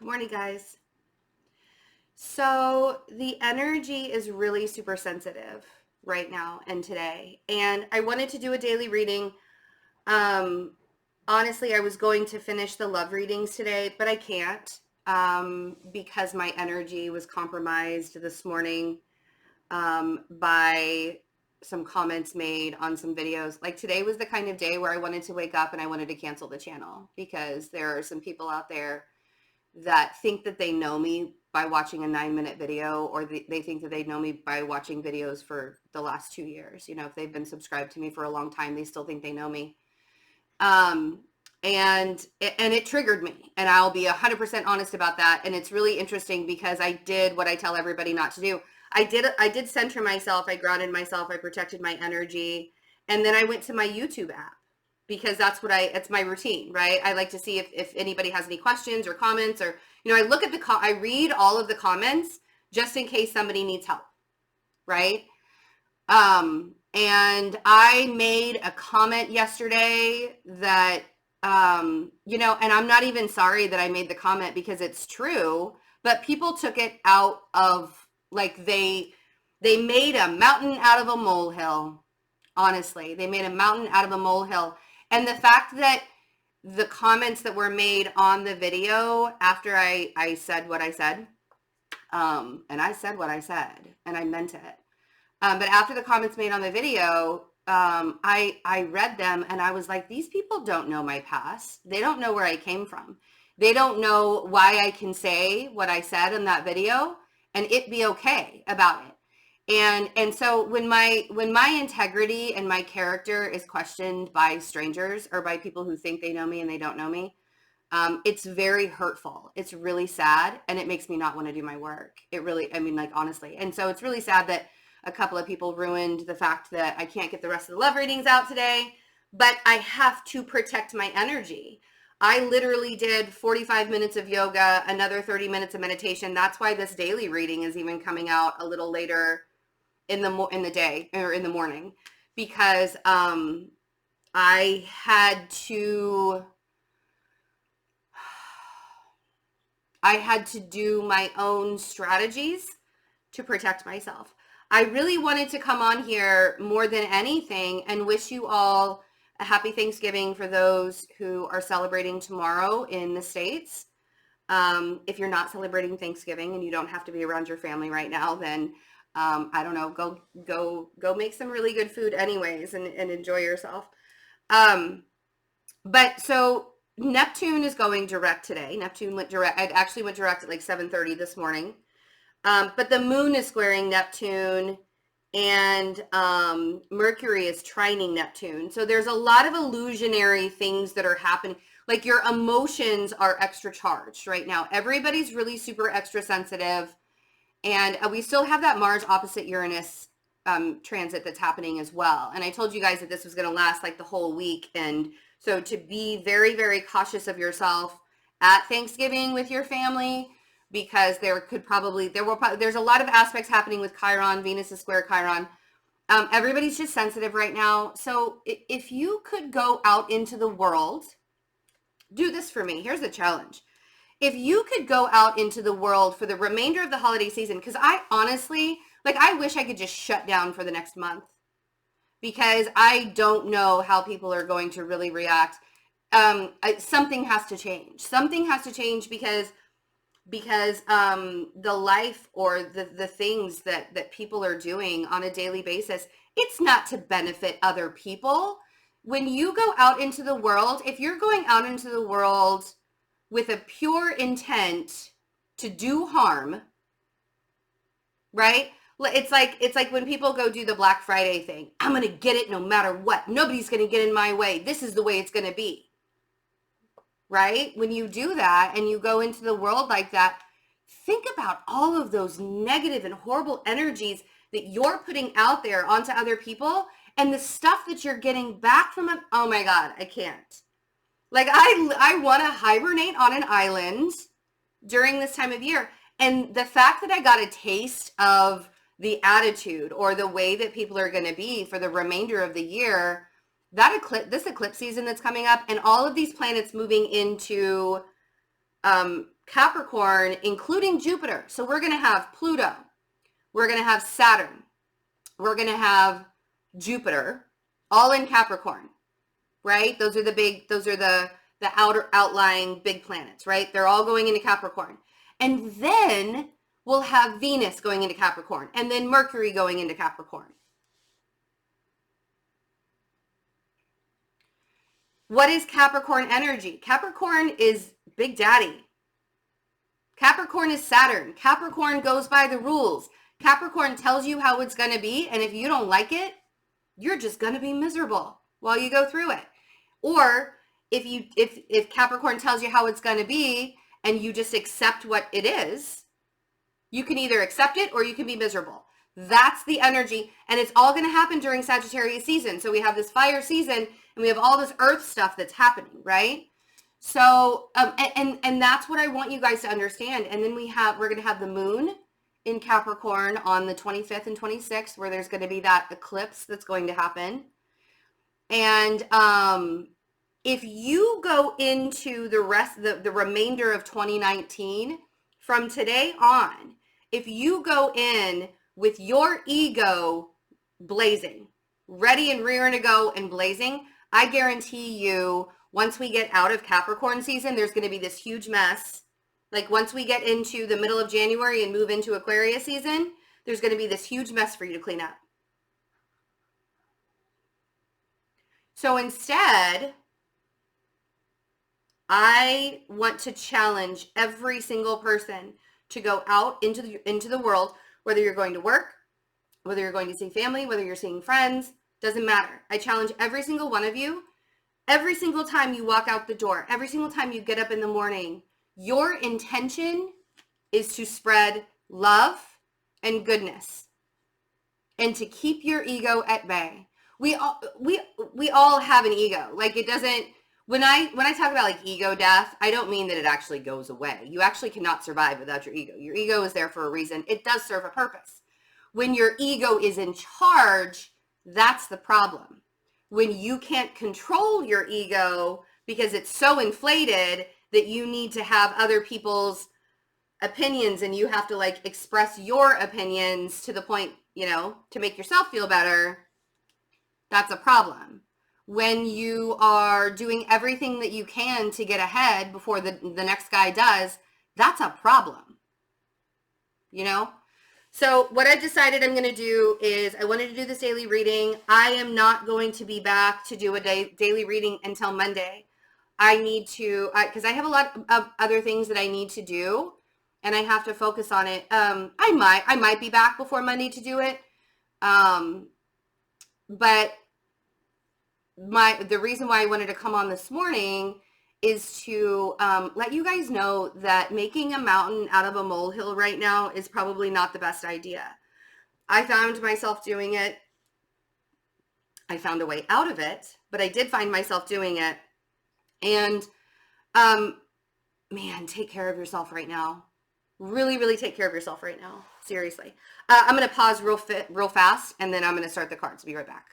Good morning, guys. So the energy is really super sensitive right now and today. And I wanted to do a daily reading. Um, Honestly, I was going to finish the love readings today, but I can't because my energy was compromised this morning by some comments made on some videos. Like today was the kind of day where I wanted to wake up and I wanted to cancel the channel because there are some people out there that think that they know me by watching a 9-minute video, or they think that they know me by watching videos for the last 2 years. You know, if they've been subscribed to me for a long time, they still think they know me. Um, and it triggered me, and I'll be 100% honest about that. And it's really interesting because I did what I tell everybody not to do. I did center myself. I grounded myself. I protected my energy. And then I went to my YouTube app because it's my routine, right? I like to see if anybody has any questions or comments, or, I look at I read all of the comments just in case somebody needs help, right? And I made a comment yesterday that, and I'm not even sorry that I made the comment because it's true, but people took it out of, like, they made a mountain out of a molehill. Honestly, they made a mountain out of a molehill. And the fact that the comments that were made on the video after I said what I said, and I said what I said, and I meant it. But after the comments made on the video, I read them and I was like, these people don't know my past. They don't know where I came from. They don't know why I can say what I said in that video and it be okay about it. And so when my integrity and my character is questioned by strangers or by people who think they know me and they don't know me, it's very hurtful. It's really sad, and it makes me not want to do my work. It really, honestly. And so it's really sad that a couple of people ruined the fact that I can't get the rest of the love readings out today, but I have to protect my energy. I literally did 45 minutes of yoga, another 30 minutes of meditation. That's why this daily reading is even coming out a little later in the day or in the morning, because I had to do my own strategies to protect myself. I really wanted to come on here more than anything and wish you all a happy Thanksgiving for those who are celebrating tomorrow in the States. If you're not celebrating Thanksgiving and you don't have to be around your family right now, then I don't know, go make some really good food anyways and enjoy yourself. But so Neptune is going direct today. Neptune went direct. It actually went direct at like 7:30 this morning. But the moon is squaring Neptune, and Mercury is trining Neptune. So there's a lot of illusionary things that are happening. Like your emotions are extra charged right now. Everybody's really super extra sensitive. And we still have that Mars opposite Uranus transit that's happening as well. And I told you guys that this was going to last like the whole week. And so to be very, very cautious of yourself at Thanksgiving with your family, because there's a lot of aspects happening with Chiron. Venus is square Chiron. Everybody's just sensitive right now. So if you could go out into the world, do this for me. Here's the challenge. If you could go out into the world for the remainder of the holiday season, because I honestly, I wish I could just shut down for the next month, because I don't know how people are going to really react. Something has to change. Something has to change because the life or the things that people are doing on a daily basis, it's not to benefit other people. When you go out into the world, if you're going out into the world with a pure intent to do harm, right? It's like when people go do the Black Friday thing. I'm going to get it no matter what. Nobody's going to get in my way. This is the way it's going to be. Right? When you do that and you go into the world like that, think about all of those negative and horrible energies that you're putting out there onto other people and the stuff that you're getting back from them. Oh my God, I can't. I want to hibernate on an island during this time of year. And the fact that I got a taste of the attitude or the way that people are going to be for the remainder of the year, this eclipse season that's coming up, and all of these planets moving into Capricorn, including Jupiter. So we're going to have Pluto. We're going to have Saturn. We're going to have Jupiter, all in Capricorn, right? Those are the outer outlying big planets, right? They're all going into Capricorn. And then we'll have Venus going into Capricorn, and then Mercury going into Capricorn. What is Capricorn energy? Capricorn is Big Daddy. Capricorn is Saturn. Capricorn goes by the rules. Capricorn tells you how it's going to be, and if you don't like it, you're just going to be miserable while you go through it. Or if Capricorn tells you how it's going to be and you just accept what it is, you can either accept it or you can be miserable. That's the energy, and it's all going to happen during Sagittarius season. So we have this fire season, and we have all this earth stuff that's happening, right? So, and that's what I want you guys to understand. And then we're going to have the moon in Capricorn on the 25th and 26th, where there's going to be that eclipse that's going to happen. And if you go into the remainder of 2019, from today on, if you go in with your ego blazing, ready and rearing to go and blazing, I guarantee you, once we get out of Capricorn season, there's going to be this huge mess. Like once we get into the middle of January and move into Aquarius season, there's going to be this huge mess for you to clean up. So instead, I want to challenge every single person to go out into the world, whether you're going to work, whether you're going to see family, whether you're seeing friends, doesn't matter. I challenge every single one of you, every single time you walk out the door, every single time you get up in the morning, your intention is to spread love and goodness and to keep your ego at bay. We all have an ego. Like it doesn't, when I talk about like ego death, I don't mean that it actually goes away. You actually cannot survive without your ego. Your ego is there for a reason. It does serve a purpose. When your ego is in charge, that's the problem. When you can't control your ego because it's so inflated that you need to have other people's opinions and you have to like express your opinions to the point, to make yourself feel better, that's a problem. When you are doing everything that you can to get ahead before the next guy does, that's a problem. So what I decided I'm going to do is I wanted to do this daily reading. I am not going to be back to do a daily reading until Monday. I need to, because I have a lot of other things that I need to do and I have to focus on it. I might be back before Monday to do it. But the reason why I wanted to come on this morning is to let you guys know that making a mountain out of a molehill right now is probably not the best idea. I found myself doing it. I found a way out of it, but I did find myself doing it. And man, take care of yourself right now. Really, really take care of yourself right now. Seriously. I'm going to pause real fast, and then I'm going to start the cards. Be right back.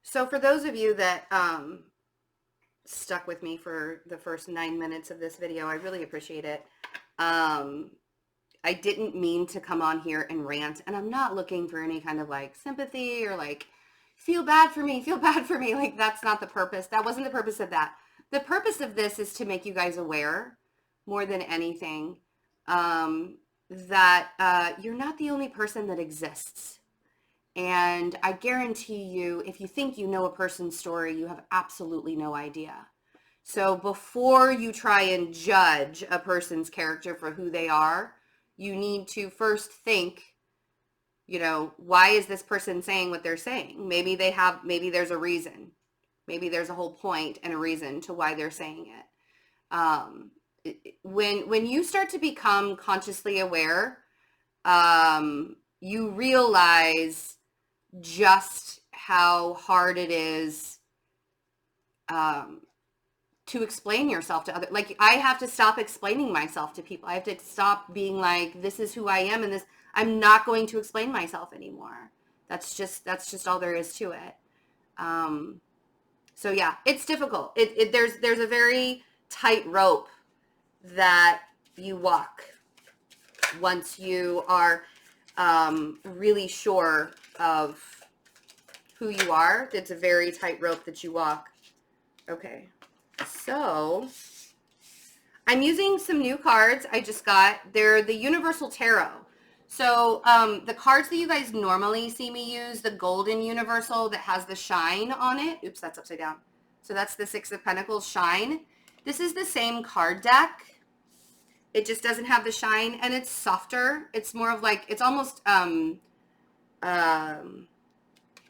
So for those of you that stuck with me for the first 9 minutes of this video, I really appreciate it. I didn't mean to come on here and rant, and I'm not looking for any kind of like sympathy or like feel bad for me. Like that's not the purpose. That wasn't the purpose of that. The purpose of this is to make you guys aware more than anything that you're not the only person that exists. And I guarantee you, if you think you know a person's story, you have absolutely no idea. So before you try and judge a person's character for who they are, you need to first think, why is this person saying what they're saying? Maybe there's a reason. Maybe there's a whole point and a reason to why they're saying it. When you start to become consciously aware, you realize just how hard it is to explain yourself to others. Like I have to stop explaining myself to people. I have to stop being like, this is who I am, and I'm not going to explain myself anymore. That's just all there is to it. So yeah, it's difficult. There's a very tight rope that you walk once you are really sure of who you are. It's a very tight rope that you walk. Okay, so I'm using some new cards I just got. They're the Universal Tarot. So the cards that you guys normally see me use, the Golden Universal that has the shine on it. Oops, that's upside down. So that's the Six of Pentacles shine. This is the same card deck. It just doesn't have the shine, and it's softer. It's more of like, it's almost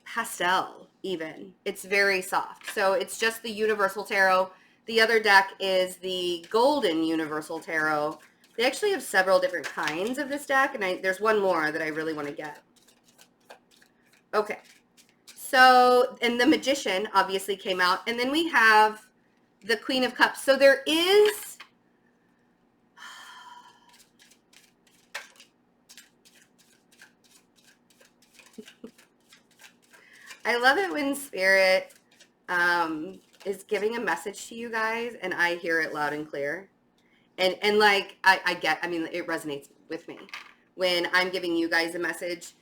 pastel even. It's very soft. So it's just the Universal Tarot. The other deck is the Golden Universal Tarot. They actually have several different kinds of this deck, and there's one more that I really want to get. Okay. So, and the Magician obviously came out, and then we have the Queen of Cups. So there is... I love it when Spirit is giving a message to you guys and I hear it loud and clear. And like, I mean, it resonates with me. When I'm giving you guys a message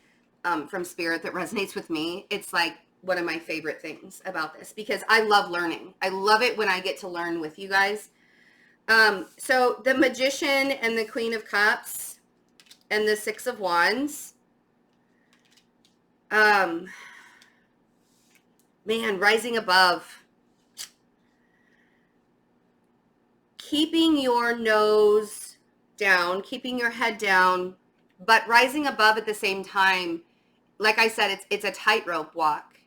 from Spirit that resonates with me, it's like one of my favorite things about this, because I love learning. I love it when I get to learn with you guys. So the Magician and the Queen of Cups and the Six of Wands, man, rising above, keeping your nose down, keeping your head down, but rising above at the same time. Like I said, it's a tightrope walk.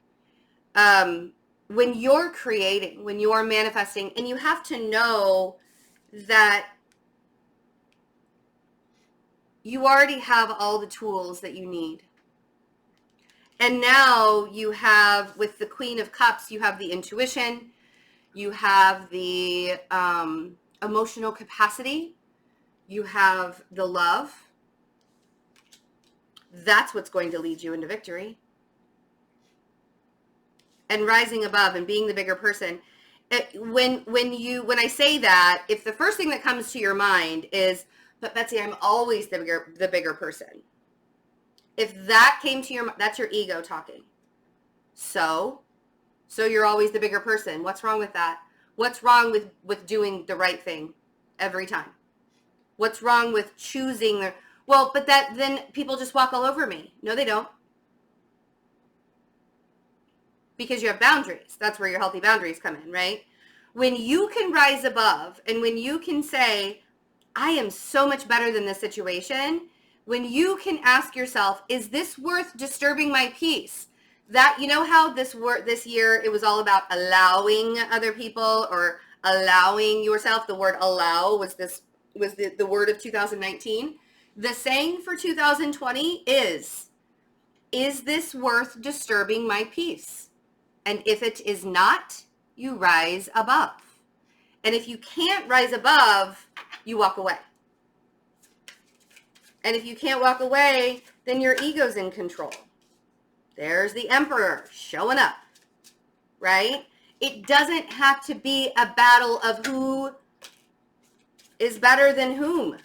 When you're creating, when you're manifesting, and you have to know that you already have all the tools that you need. And now you have, with the Queen of Cups, you have the intuition, you have the emotional capacity, you have the love. That's what's going to lead you into victory. And rising above and being the bigger person. When I say that, if the first thing that comes to your mind is, but Betsy, I'm always the bigger person. If that came to your mind, that's your ego talking. So you're always the bigger person. What's wrong with that? What's wrong with doing the right thing every time? What's wrong with choosing well, but then people just walk all over me. No, they don't. Because you have boundaries. That's where your healthy boundaries come in, right? When you can rise above and when you can say, I am so much better than this situation, when you can ask yourself, is this worth disturbing my peace? That, you know how this year it was all about allowing other people or allowing yourself. The word allow was the word of 2019. The saying for 2020 is this worth disturbing my peace? And if it is not, you rise above. And if you can't rise above, you walk away. And if you can't walk away, then your ego's in control. There's the Emperor showing up, right? It doesn't have to be a battle of who is better than whom.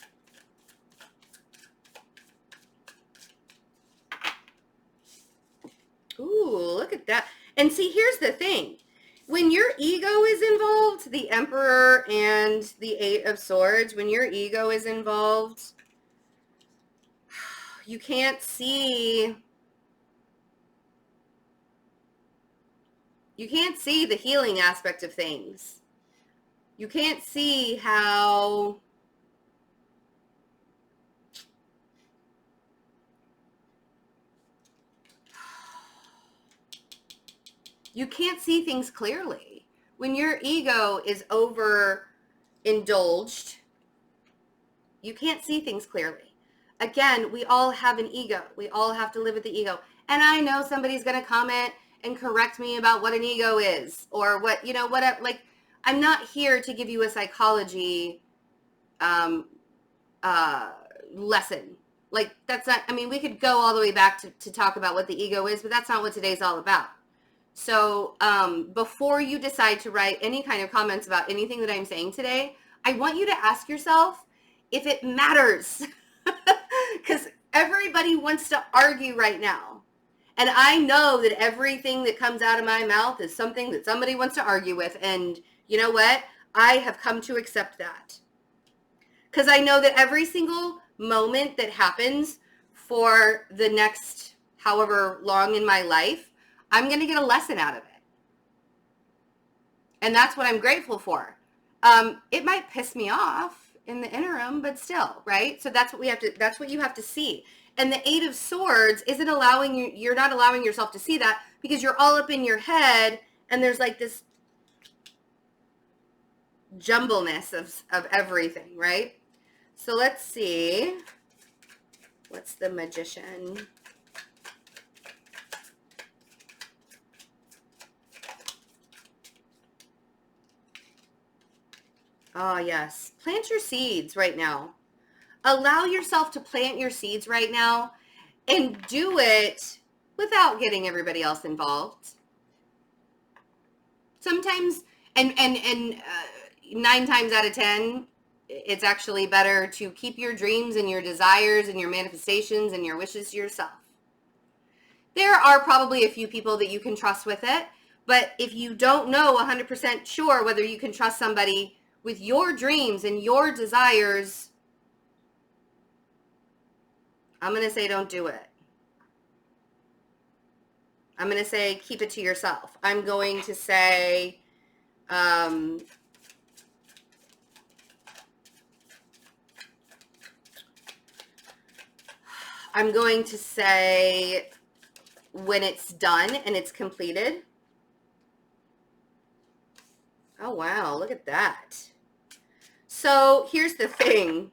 Ooh, look at that. And see, here's the thing. When your ego is involved, the Emperor and the Eight of Swords, when your ego is involved, you can't see the healing aspect of things. You can't see how you can't see things clearly. When your ego is overindulged, you can't see things clearly. Again, we all have an ego. We all have to live with the ego. And I know somebody's going to comment and correct me about what an ego is or what, like, I'm not here to give you a psychology lesson. Like, that's not, I mean, we could go all the way back to talk about what the ego is, but that's not what today's all about. So before you decide to write any kind of comments about anything that I'm saying today, I want you to ask yourself if it matters. Because everybody wants to argue right now. And I know that everything that comes out of my mouth is something that somebody wants to argue with. And you know what? I have come to accept that. Because I know that every single moment that happens for the next however long in my life, I'm going to get a lesson out of it. And that's what I'm grateful for. It might piss me off in the interim, but still, right? So that's what you have to see. And the Eight of Swords isn't allowing you, you're not allowing yourself to see that because you're all up in your head and there's like this jumbleness of everything, right? So let's see. What's the Magician? Oh, yes. Plant your seeds right now. Allow yourself to plant your seeds right now and do it without getting everybody else involved. Sometimes, and 9 times out of 10, it's actually better to keep your dreams and your desires and your manifestations and your wishes to yourself. There are probably a few people that you can trust with it, but if you don't know 100% sure whether you can trust somebody with your dreams and your desires, I'm going to say don't do it. I'm going to say keep it to yourself. I'm going to say I'm going to say when it's done and it's completed. Oh, wow. Look at that. So here's the thing.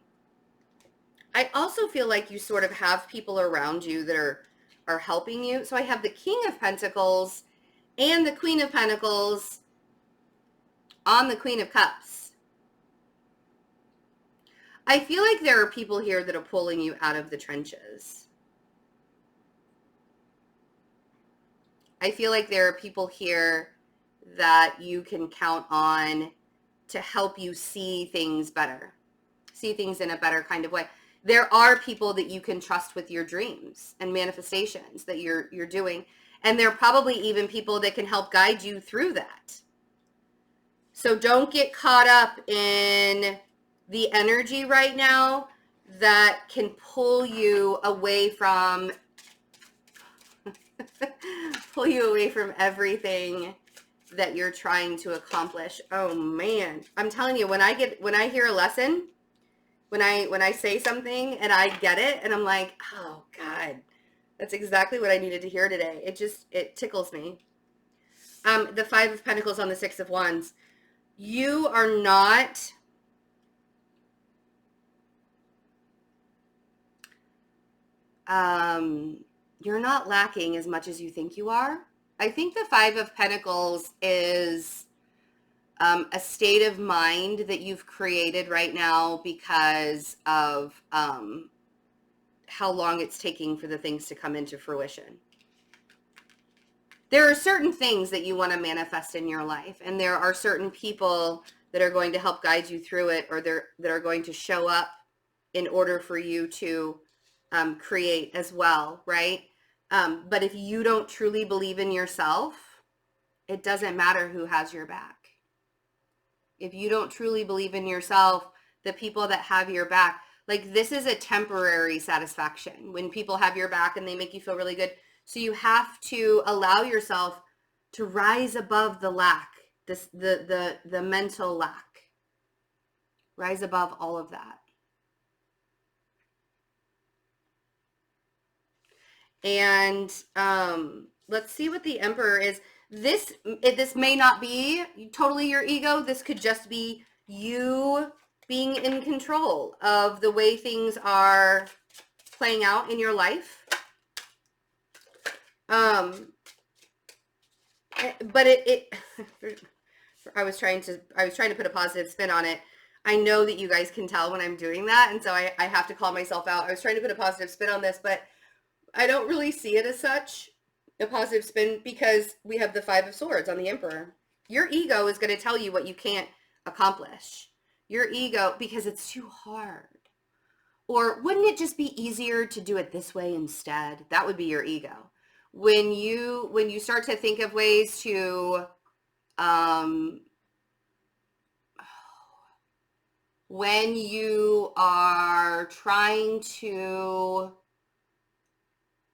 I also feel like you sort of have people around you that are helping you. So I have the King of Pentacles and the Queen of Pentacles on the Queen of Cups. I feel like there are people here that are pulling you out of the trenches. I feel like there are people here that you can count on to help you see things better, see things in a better kind of way. There are people that you can trust with your dreams and manifestations that you're doing. And there are probably even people that can help guide you through that. So don't get caught up in the energy right now that can pull you away from everything that you're trying to accomplish. Oh man, I'm telling you, when I hear a lesson, when I say something and I get it and I'm like, oh God, that's exactly what I needed to hear today. It tickles me. The Five of Pentacles on the Six of Wands. You are not you're not lacking as much as you think you are. I think the Five of Pentacles is a state of mind that you've created right now because of how long it's taking for the things to come into fruition. There are certain things that you want to manifest in your life, and there are certain people that are going to help guide you through it, or that are going to show up in order for you to create as well, right? But if you don't truly believe in yourself, it doesn't matter who has your back. If you don't truly believe in yourself, the people that have your back, like this is a temporary satisfaction when people have your back and they make you feel really good. So you have to allow yourself to rise above the lack, the mental lack. Rise above all of that. And let's see what the Emperor is. This may not be totally your ego. This could just be you being in control of the way things are playing out in your life. But I was trying to put a positive spin on it. I know that you guys can tell when I'm doing that, and so I have to call myself out. I was trying to put a positive spin on this, but I don't really see it as such, a positive spin, because we have the Five of Swords on the Emperor. Your ego is going to tell you what you can't accomplish. Your ego, because it's too hard. Or wouldn't it just be easier to do it this way instead? That would be your ego. When you start to think of ways to when you are trying to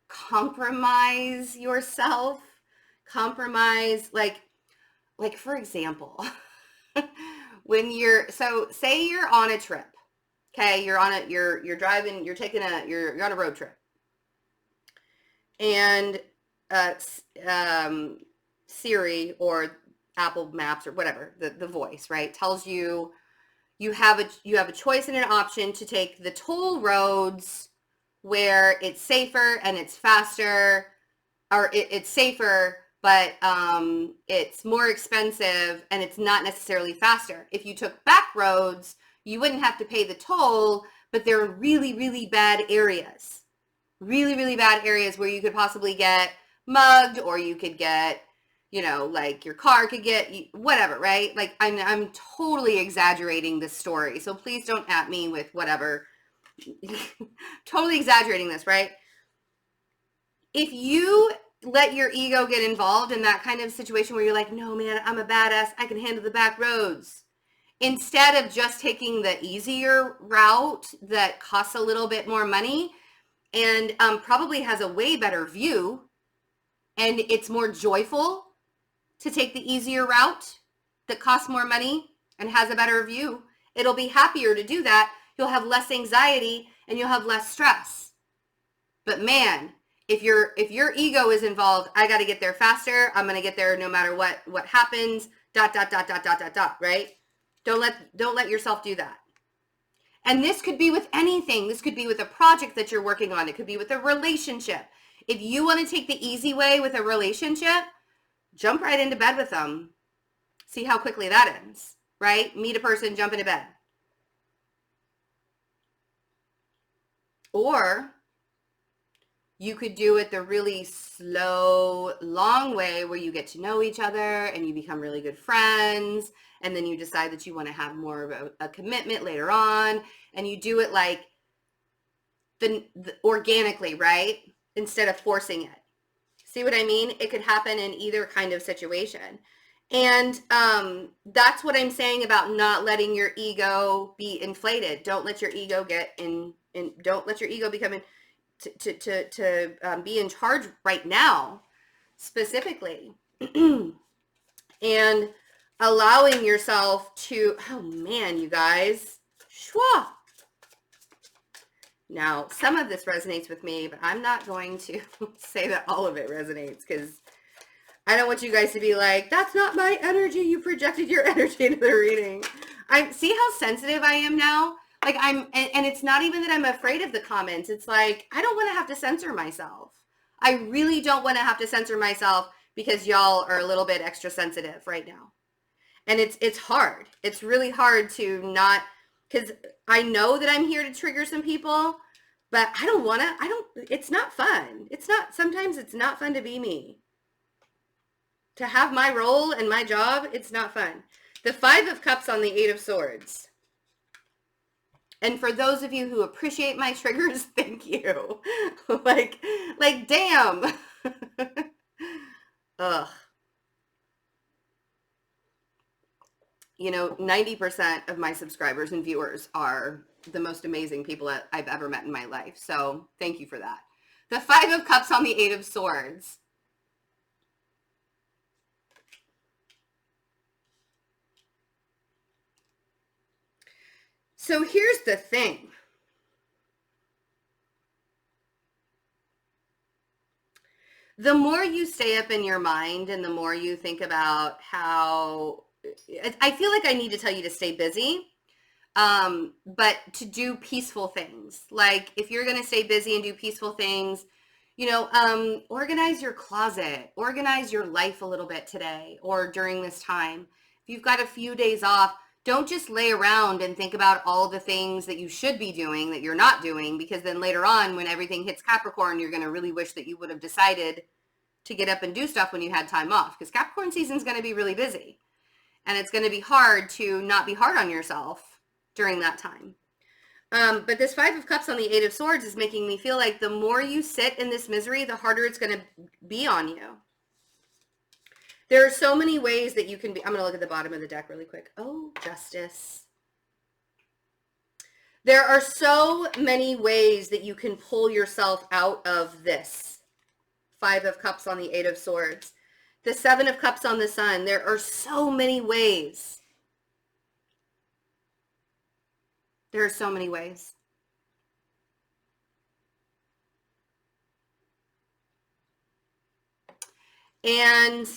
compromise yourself, compromise, like for example, when say you're on a trip, okay, you're driving, you're on a road trip, and Siri or Apple Maps or whatever, the voice, right, tells you you have a choice and an option to take the toll roads where it's safer and it's faster, or it's safer, but it's more expensive and it's not necessarily faster. If you took back roads, you wouldn't have to pay the toll, but there are really, really bad areas. Really, really bad areas where you could possibly get mugged, or you could get, like your car could get whatever, right? Like I'm totally exaggerating this story, so please don't at me with whatever. Totally exaggerating this, right? If you let your ego get involved in that kind of situation where you're like, no man, I'm a badass, I can handle the back roads, instead of just taking the easier route that costs a little bit more money and probably has a way better view, and it's more joyful to take the easier route that costs more money and has a better view. It'll be happier to do that. You'll have less anxiety and you'll have less stress. But man, if your ego is involved, I got to get there faster. I'm going to get there no matter what happens. ... Right? Don't let yourself do that. And this could be with anything. This could be with a project that you're working on. It could be with a relationship. If you want to take the easy way with a relationship, jump right into bed with them. See how quickly that ends, right? Meet a person, jump into bed. Or you could do it the really slow, long way where you get to know each other and you become really good friends. And then you decide that you want to have more of a commitment later on. And you do it like the organically, right? Instead of forcing it. See what I mean? It could happen in either kind of situation. And that's what I'm saying about not letting your ego be inflated. Don't let your ego get in don't let your ego become to be in charge right now, specifically. And allowing yourself to, oh man, you guys, shwa. Now, some of this resonates with me, but I'm not going to say that all of it resonates, because I don't want you guys to be like, that's not my energy. You projected your energy into the reading. See how sensitive I am now? Like and it's not even that I'm afraid of the comments. It's like, I don't want to have to censor myself. I really don't want to have to censor myself because y'all are a little bit extra sensitive right now. And it's hard. It's really hard to not, because I know that I'm here to trigger some people, but it's not fun. Sometimes it's not fun to be me. To have my role and my job, it's not fun. The 5 of Cups on the 8 of Swords. And for those of you who appreciate my triggers, thank you. like damn. Ugh. 90% of my subscribers and viewers are the most amazing people that I've ever met in my life. So thank you for that. The 5 of Cups on the 8 of Swords. So here's the thing. The more you stay up in your mind and the more you think about how, I feel like I need to tell you to stay busy, but to do peaceful things. Like if you're going to stay busy and do peaceful things, organize your closet, organize your life a little bit today or during this time. If you've got a few days off, don't just lay around and think about all the things that you should be doing that you're not doing, because then later on when everything hits Capricorn, you're going to really wish that you would have decided to get up and do stuff when you had time off, because Capricorn season is going to be really busy and it's going to be hard to not be hard on yourself during that time. But this Five of Cups on the Eight of Swords is making me feel like the more you sit in this misery, the harder it's going to be on you. There are so many ways that you can be. I'm going to look at the bottom of the deck really quick. Oh, Justice. There are so many ways that you can pull yourself out of this. Five of Cups on the Eight of Swords. The Seven of Cups on the Sun. There are so many ways. There are so many ways. And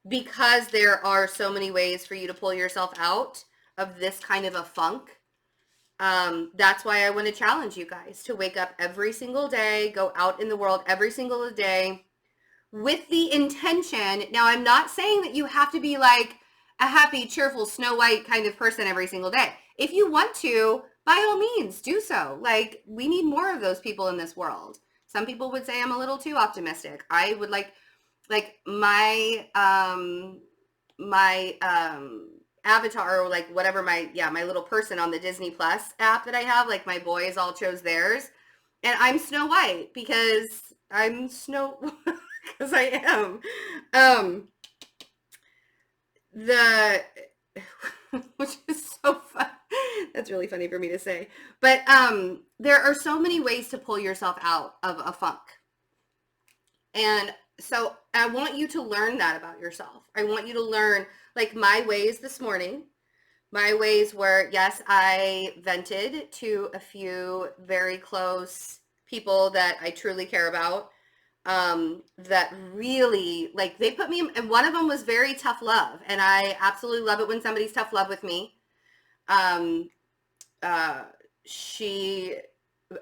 because there are so many ways for you to pull yourself out of this kind of a funk, that's why I want to challenge you guys to wake up every single day, go out in the world every single day with the intention. Now, I'm not saying that you have to be like a happy, cheerful, Snow White kind of person every single day. If you want to, by all means, do so. Like, we need more of those people in this world. Some people would say I'm a little too optimistic. I would like my avatar, or like whatever my little person on the Disney Plus app that I have, like my boys all chose theirs, and I'm Snow White because I'm Snow because I am. Which is so fun. That's really funny for me to say. But there are so many ways to pull yourself out of a funk. And so I want you to learn that about yourself. I want you to learn, like, my ways this morning. My ways were, yes, I vented to a few very close people that I truly care about. That really, like, they put me in, and one of them was very tough love, and I absolutely love it when somebody's tough love with me.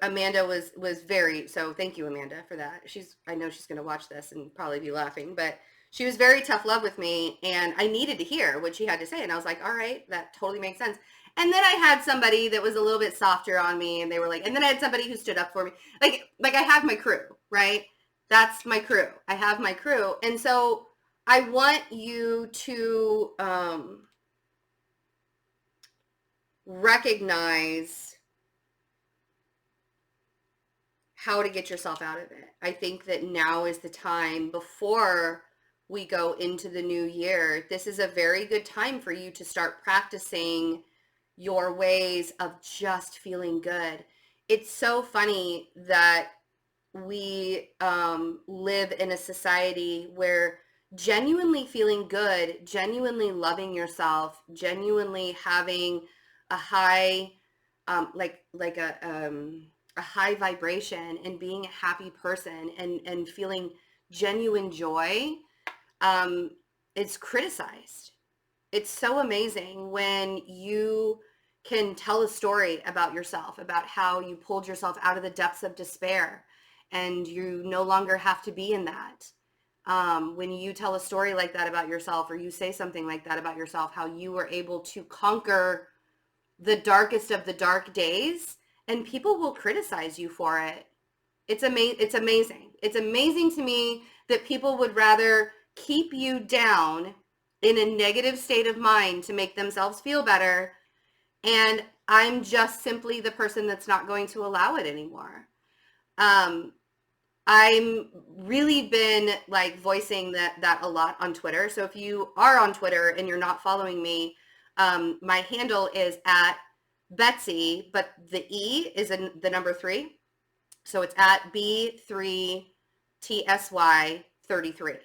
Amanda was very, so thank you, Amanda, for that. I know she's going to watch this and probably be laughing, but she was very tough love with me, and I needed to hear what she had to say, and I was like, all right, that totally makes sense. And then I had somebody that was a little bit softer on me, and they were like, and then I had somebody who stood up for me. Like I have my crew, right? That's my crew. I have my crew. And so I want you to recognize how to get yourself out of it. I think that now is the time, before we go into the new year. This is a very good time for you to start practicing your ways of just feeling good. It's so funny that we live in a society where genuinely feeling good, genuinely loving yourself, genuinely having a high, a high vibration, and being a happy person, and feeling genuine joy, is criticized. It's so amazing when you can tell a story about yourself, about how you pulled yourself out of the depths of despair, and you no longer have to be in that. When you tell a story like that about yourself, or you say something like that about yourself, how you were able to conquer the darkest of the dark days, and people will criticize you for it. It's amazing. It's amazing to me that people would rather keep you down in a negative state of mind to make themselves feel better. And I'm just simply the person that's not going to allow it anymore. I'm really been like voicing that a lot on Twitter. So if you are on Twitter and you're not following me, my handle is at Betsy, but the E is in the number 3. So it's at B3TSY33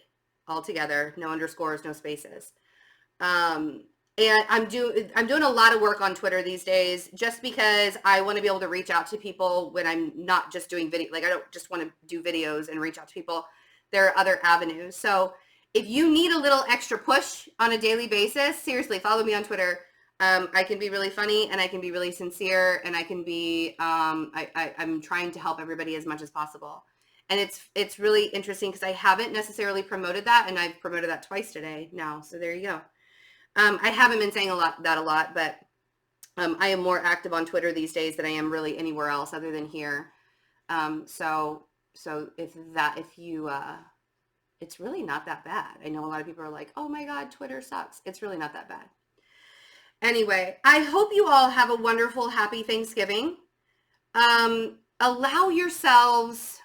all together, no underscores, no spaces. And I'm doing a lot of work on Twitter these days, just because I want to be able to reach out to people when I'm not just doing video. Like, I don't just want to do videos and reach out to people. There are other avenues. So if you need a little extra push on a daily basis, seriously, follow me on Twitter. I can be really funny, and I can be really sincere, and I can be, I'm trying to help everybody as much as possible. And it's really interesting because I haven't necessarily promoted that, and I've promoted that twice today now. So there you go. I haven't been saying a lot, but I am more active on Twitter these days than I am really anywhere else other than here. So it's really not that bad. I know a lot of people are like, oh my God, Twitter sucks. It's really not that bad. Anyway, I hope you all have a wonderful, happy Thanksgiving. Allow yourselves,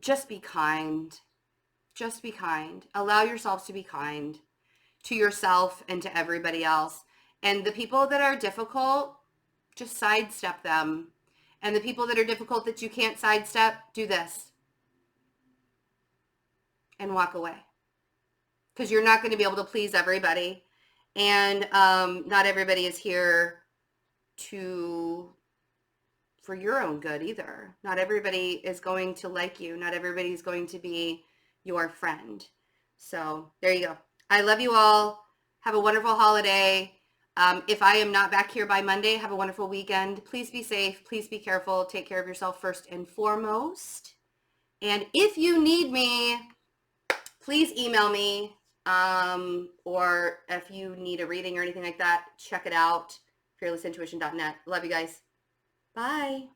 just be kind. Just be kind. Allow yourselves to be kind to yourself and to everybody else. And the people that are difficult, just sidestep them. And the people that are difficult that you can't sidestep, do this and walk away. Because you're not going to be able to please everybody. And not everybody is here for your own good either. Not everybody is going to like you. Not everybody is going to be your friend. So there you go. I love you all. Have a wonderful holiday. If I am not back here by Monday, have a wonderful weekend. Please be safe. Please be careful. Take care of yourself first and foremost. And if you need me, please email me. Or if you need a reading or anything like that, check it out. fearlessintuition.net. Love you guys. Bye.